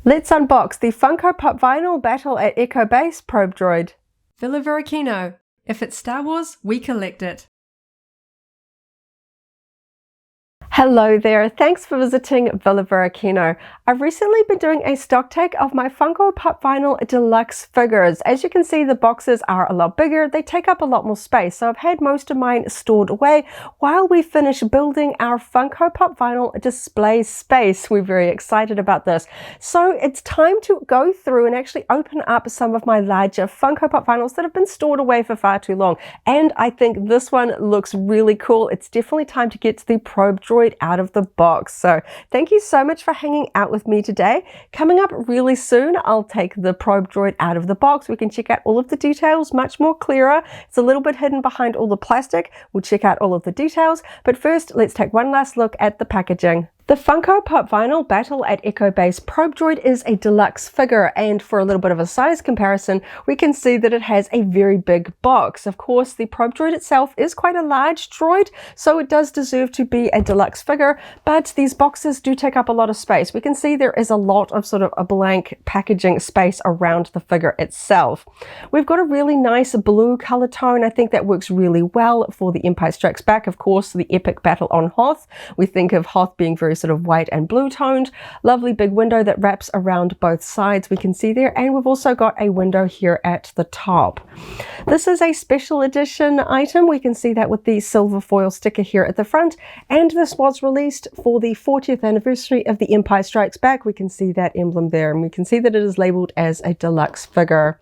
Let's unbox the Funko Pop vinyl Battle at Echo Base Probe Droid. Villa Varykino. If it's Star Wars, we collect it. Hello there, thanks for visiting Villa Varykino. I've recently been doing a stock take of my Funko Pop Vinyl Deluxe figures. As you can see, the boxes are a lot bigger, they take up a lot more space, so I've had most of mine stored away while we finish building our Funko Pop Vinyl display space. We're very excited about this. So it's time to go through and actually open up some of my larger Funko Pop Vinyls that have been stored away for far too long. And I think this one looks really cool. It's definitely time to get to the Probe Droid out of the box. So thank you so much for hanging out with me today. Coming up really soon, I'll take the Probe Droid out of the box. We can check out all of the details much more clearer. It's a little bit hidden behind all the plastic. We'll check out all of the details. But first, let's take one last look at the packaging. The Funko Pop Vinyl Battle at Echo Base Probe Droid is a deluxe figure, and for a little bit of a size comparison, we can see that it has a very big box. Of course, the Probe Droid itself is quite a large droid, so it does deserve to be a deluxe figure, but these boxes do take up a lot of space. We can see there is a lot of sort of a blank packaging space around the figure itself. We've got a really nice blue color tone. I think that works really well for the Empire Strikes Back. Of course, the epic battle on Hoth. We think of Hoth being very sort of white and blue toned. Lovely big window that wraps around both sides, we can see there, and we've also got a window here at the top. This is a special edition item. We can see that with the silver foil sticker here at the front, and this was released for the 40th anniversary of The Empire Strikes Back. We can see that emblem there, and we can see that it is labeled as a deluxe figure.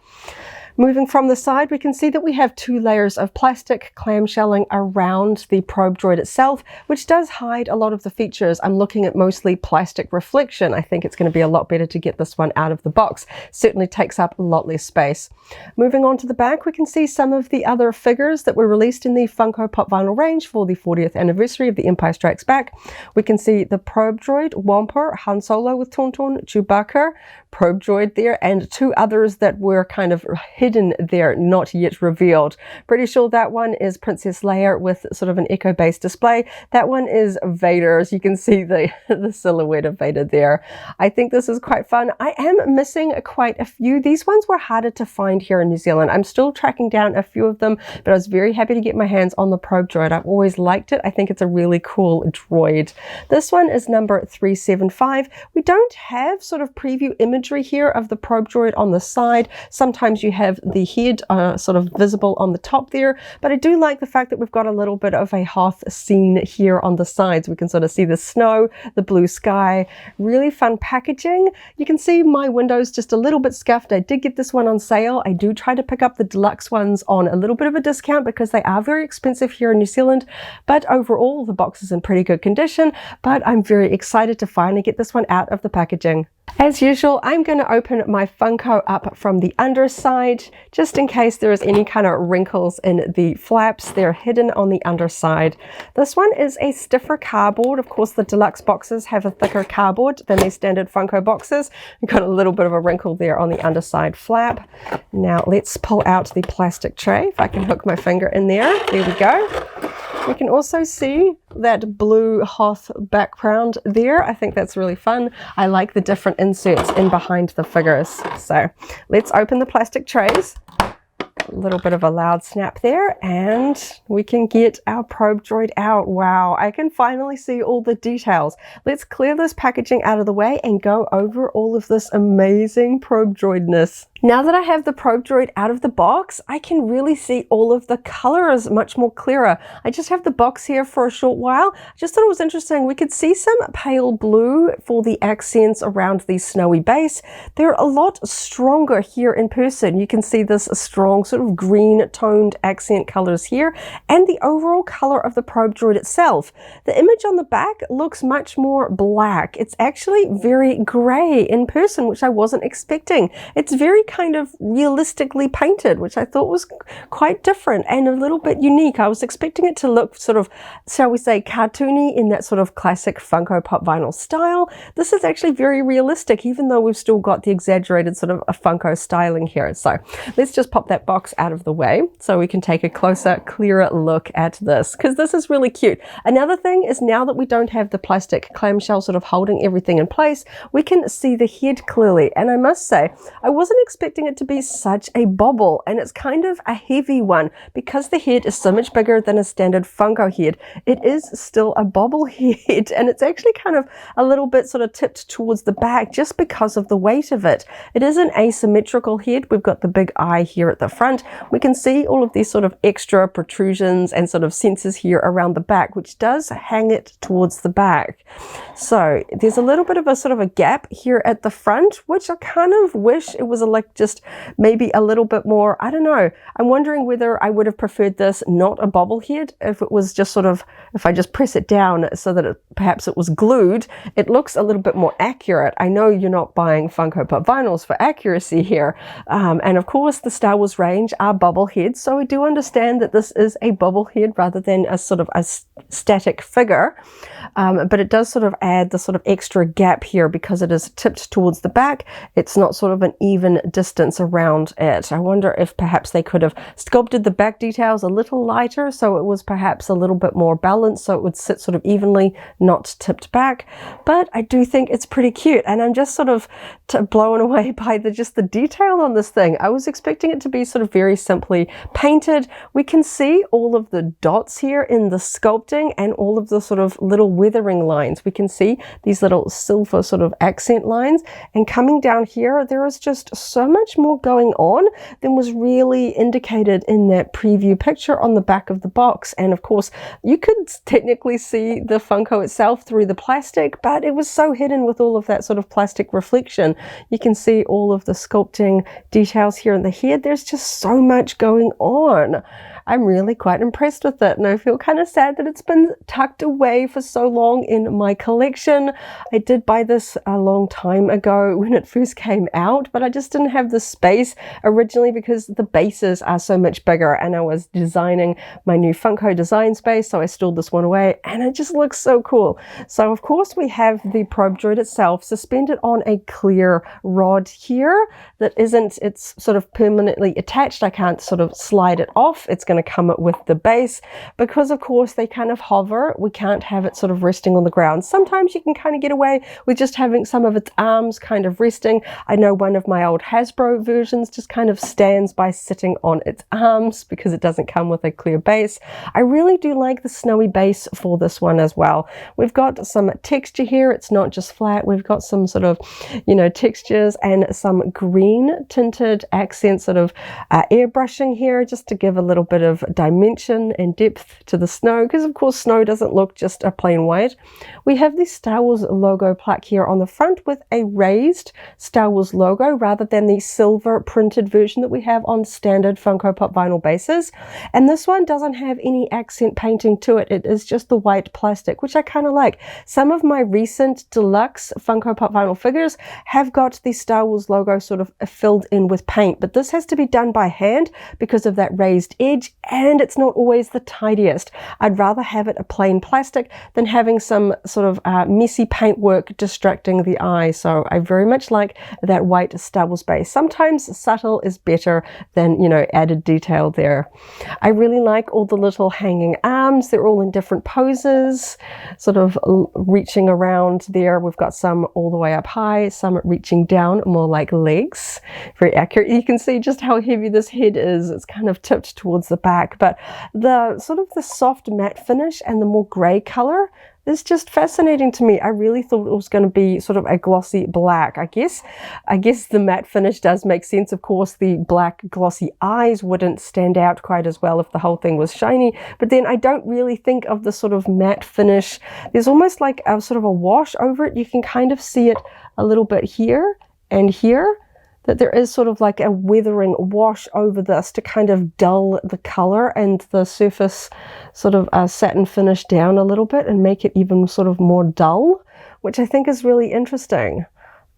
Moving from the side, we can see that we have two layers of plastic clamshelling around the Probe Droid itself, which does hide a lot of the features. I'm looking at mostly plastic reflection. I think it's going to be a lot better to get this one out of the box. Certainly takes up a lot less space. Moving on to the back, we can see some of the other figures that were released in the Funko Pop Vinyl range for the 40th anniversary of The Empire Strikes Back. We can see the Probe Droid, Wampa, Han Solo with Tauntaun, Chewbacca, Probe Droid there, and two others that were kind of hidden there, not yet revealed. Pretty sure that one is Princess Leia with sort of an Echo-based display. That one is Vader, as you can see the silhouette of Vader there. I think this is quite fun. I am missing quite a few. These ones were harder to find here in New Zealand. I'm still tracking down a few of them, but I was very happy to get my hands on the Probe Droid. I've always liked it. I think it's a really cool droid. This one is number 375. We don't have sort of preview imagery here of the Probe Droid on the side. Sometimes you have the head sort of visible on the top there, but I do like the fact that we've got a little bit of a Hoth scene here on the sides. We can sort of see the snow, the blue sky, really fun packaging. You can see my window's just a little bit scuffed. I did get this one on sale. I do try to pick up the deluxe ones on a little bit of a discount because they are very expensive here in New Zealand, but overall the box is in pretty good condition, but I'm very excited to finally get this one out of the packaging. As usual, I'm going to open my Funko up from the underside, just in case there is any kind of wrinkles in the flaps. They're hidden on the underside. This one is a stiffer cardboard. Of course, the deluxe boxes have a thicker cardboard than the standard Funko boxes. We've got a little bit of a wrinkle there on the underside flap. Now let's pull out the plastic tray. If I can hook my finger in there. There we go. We can also see that blue Hoth background there. I think that's really fun. I like the different inserts in behind the figures. So let's open the plastic trays. A little bit of a loud snap there, and we can get our Probe Droid out. Wow, I can finally see all the details. Let's clear this packaging out of the way and go over all of this amazing Probe Droidness. Now that I have the Probe Droid out of the box, I can really see all of the colors much more clearer. I just have the box here for a short while. I just thought it was interesting. We could see some pale blue for the accents around the snowy base. They're a lot stronger here in person. You can see this strong sort of green toned accent colors here, and the overall color of the Probe Droid itself. The image on the back looks much more black. It's actually very gray in person, which I wasn't expecting. It's very kind of realistically painted, which I thought was quite different and a little bit unique. I was expecting it to look sort of, shall we say, cartoony in that sort of classic Funko Pop vinyl style. This is actually very realistic, even though we've still got the exaggerated sort of a Funko styling here. So let's just pop that box out of the way so we can take a closer, clearer look at this, because this is really cute. Another thing is, now that we don't have the plastic clamshell sort of holding everything in place, we can see the head clearly. And I must say, I wasn't expecting it to be such a bobble, and it's kind of a heavy one because the head is so much bigger than a standard Funko head. It is still a bobble head, and it's actually kind of a little bit sort of tipped towards the back just because of the weight of it. It is an asymmetrical head. We've got the big eye here at the front. We can see all of these sort of extra protrusions and sort of sensors here around the back, which does hang it towards the back. So there's a little bit of a sort of a gap here at the front, which I kind of wish it was like just maybe a little bit more, I don't know. I'm wondering whether I would have preferred this not a bobblehead, if it was just sort of, if I just press it down so that perhaps it was glued, it looks a little bit more accurate. I know you're not buying Funko Pop vinyls for accuracy here. And of course the Star Wars range are bobbleheads, so I do understand that this is a bobblehead rather than a sort of a static figure. But it does sort of add the sort of extra gap here because it is tipped towards the back. It's not sort of an even distance around it. I wonder if perhaps they could have sculpted the back details a little lighter so it was perhaps a little bit more balanced, so it would sit sort of evenly, not tipped back. But I do think it's pretty cute, and I'm just sort of blown away by just the detail on this thing. I was expecting it to be sort of very simply painted. We can see all of the dots here in the sculpting and all of the sort of little weathering lines. We can see these little silver sort of accent lines, and coming down here there is just so much more going on than was really indicated in that preview picture on the back of the box. And of course you could technically see the Funko itself through the plastic, but it was so hidden with all of that sort of plastic reflection. You can see all of the sculpting details here in the head. There's just so much going on. I'm really quite impressed with it, and I feel kind of sad that it's been tucked away for so long in my collection. I did buy this a long time ago when it first came out, but I just didn't have the space originally because the bases are so much bigger, and I was designing my new Funko design space, so I stored this one away, and it just looks so cool. So of course we have the Probe Droid itself suspended on a clear rod here that isn't, it's sort of permanently attached. I can't sort of slide it off. It's going to come with the base because of course they kind of hover. We can't have it sort of resting on the ground. Sometimes you can kind of get away with just having some of its arms kind of resting. I know one of my old Hasbro versions just kind of stands by sitting on its arms because it doesn't come with a clear base. I really do like the snowy base for this one as well. We've got some texture here. It's not just flat. We've got some sort of, you know, textures and some green tinted accent sort of airbrushing here just to give a little bit of dimension and depth to the snow, because of course snow doesn't look just a plain white. We have the Star Wars logo plaque here on the front with a raised Star Wars logo rather than the silver printed version that we have on standard Funko Pop vinyl bases. And this one doesn't have any accent painting to it. It is just the white plastic, which I kind of like. Some of my recent deluxe Funko Pop vinyl figures have got the Star Wars logo sort of filled in with paint, but this has to be done by hand because of that raised edge, and it's not always the tidiest. I'd rather have it a plain plastic than having some sort of messy paintwork distracting the eye. So I very much like that white Star Wars base. Sometimes subtle is better than, you know, added detail there. I really like all the little hanging arms. They're all in different poses, sort of reaching around there. We've got some all the way up high, some reaching down, more like legs. Very accurate. You can see just how heavy this head is. It's kind of tipped towards the back, but the sort of the soft matte finish and the more grey color is just fascinating to me. I really thought it was going to be sort of a glossy black. I guess the matte finish does make sense. Of course, the black glossy eyes wouldn't stand out quite as well if the whole thing was shiny, but then I don't really think of the sort of matte finish. There's almost like a sort of a wash over it. You can kind of see it a little bit here and here, that there is sort of like a weathering wash over this to kind of dull the color and the surface sort of satin finish down a little bit and make it even sort of more dull, which I think is really interesting.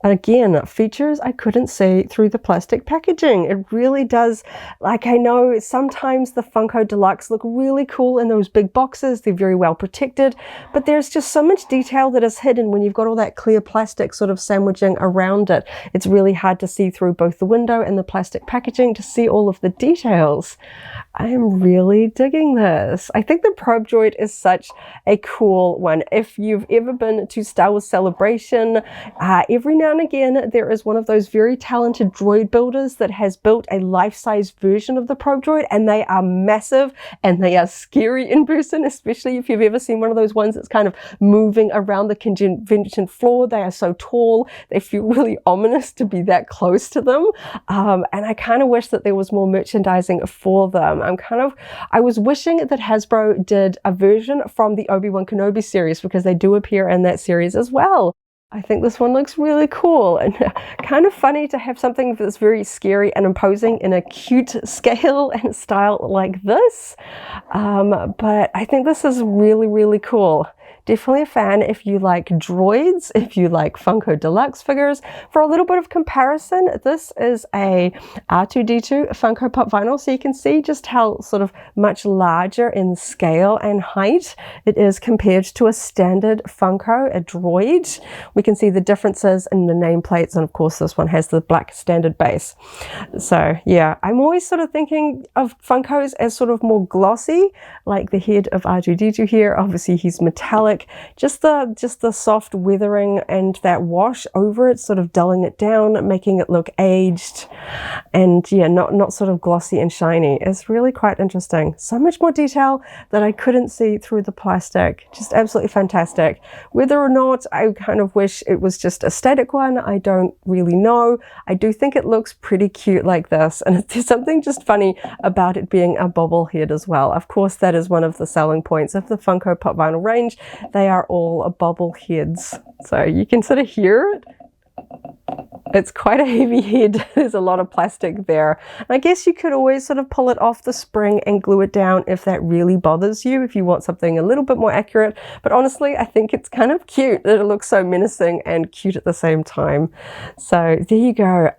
Again, features I couldn't see through the plastic packaging. It really does. Like, I know sometimes the Funko Deluxe look really cool in those big boxes. They're very well protected, but there's just so much detail that is hidden when you've got all that clear plastic sort of sandwiching around it. It's really hard to see through both the window and the plastic packaging to see all of the details. I am really digging this. I think the Probe Droid is such a cool one. If you've ever been to Star Wars Celebration, every now and again there is one of those very talented droid builders that has built a life-size version of the Probe Droid, and they are massive and they are scary in person, especially if you've ever seen one of those ones that's kind of moving around the convention floor. They are so tall, they feel really ominous to be that close to them, and I kind of wish that there was more merchandising for them. I was wishing that Hasbro did a version from the Obi-Wan Kenobi series, because they do appear in that series as well. I think this one looks really cool, and kind of funny to have something that's very scary and imposing in a cute scale and style like this. But I think this is really, really cool. Definitely a fan if you like droids, if you like Funko Deluxe figures. For a little bit of comparison, this is a R2-D2 Funko Pop vinyl, so you can see just how sort of much larger in scale and height it is compared to a standard Funko, a droid. We can see the differences in the nameplates, and of course this one has the black standard base. So yeah, I'm always sort of thinking of Funkos as sort of more glossy, like the head of R2-D2 here. Obviously he's metallic. Just the soft weathering and that wash over it, sort of dulling it down, making it look aged, and yeah, not sort of glossy and shiny. It's really quite interesting. So much more detail that I couldn't see through the plastic. Just absolutely fantastic. Whether or not I kind of wish it was just a static one, I don't really know. I do think it looks pretty cute like this, and there's something just funny about it being a bobblehead as well. Of course, that is one of the selling points of the Funko Pop vinyl range. They are all bobbleheads, so you can sort of hear it. It's quite a heavy head. There's a lot of plastic there. And I guess you could always sort of pull it off the spring and glue it down if that really bothers you, if you want something a little bit more accurate. But honestly, I think it's kind of cute that it looks so menacing and cute at the same time. So there you go.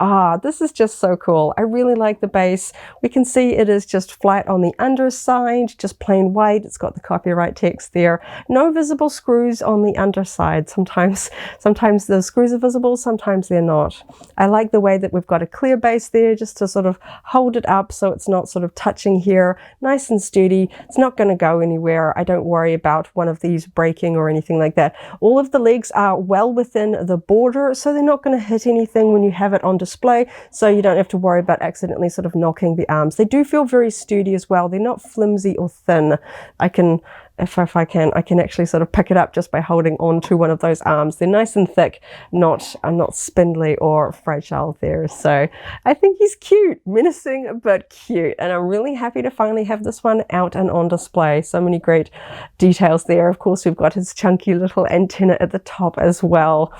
This is just so cool. I really like the base. We can see it is just flat on the underside, just plain white. It's got the copyright text there. No visible screws on the underside. Sometimes the screws are visible, sometimes they're not. I like the way that we've got a clear base there just to sort of hold it up so it's not sort of touching here. Nice and sturdy. It's not going to go anywhere. I don't worry about one of these breaking or anything like that. All of the legs are well within the border, so they're not going to hit anything when you have it on display, so you don't have to worry about accidentally sort of knocking the arms. They do feel very sturdy as well. They're not flimsy or thin. I can actually sort of pick it up just by holding on to one of those arms. They're nice and thick, not spindly or fragile there. So I think he's cute, menacing but cute, and I'm really happy to finally have this one out and on display. So many great details there. Of course, we've got his chunky little antenna at the top as well.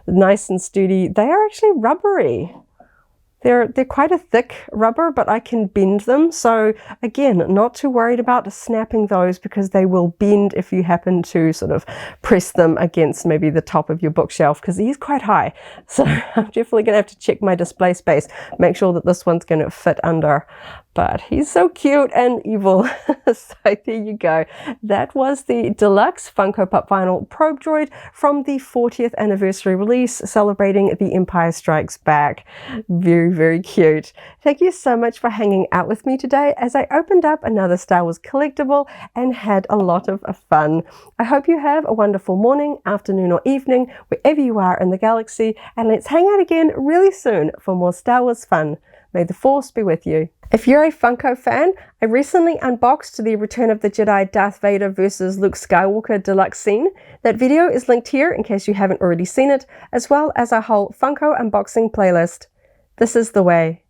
Nice and sturdy. They are actually rubbery. They're quite a thick rubber, but I can bend them. So again, not too worried about snapping those, because they will bend if you happen to sort of press them against maybe the top of your bookshelf, because he's quite high. So I'm definitely going to have to check my display space, make sure that this one's going to fit under. But he's so cute and evil. So there you go. That was the Deluxe Funko Pop Vinyl Probe Droid from the 40th anniversary release, celebrating The Empire Strikes Back. Very, very cute. Thank you so much for hanging out with me today as I opened up another Star Wars collectible and had a lot of fun. I hope you have a wonderful morning, afternoon, or evening, wherever you are in the galaxy, and let's hang out again really soon for more Star Wars fun. May the Force be with you. If you're a Funko fan, I recently unboxed the Return of the Jedi Darth Vader vs Luke Skywalker deluxe scene. That video is linked here in case you haven't already seen it, as well as a whole Funko unboxing playlist. This is the way.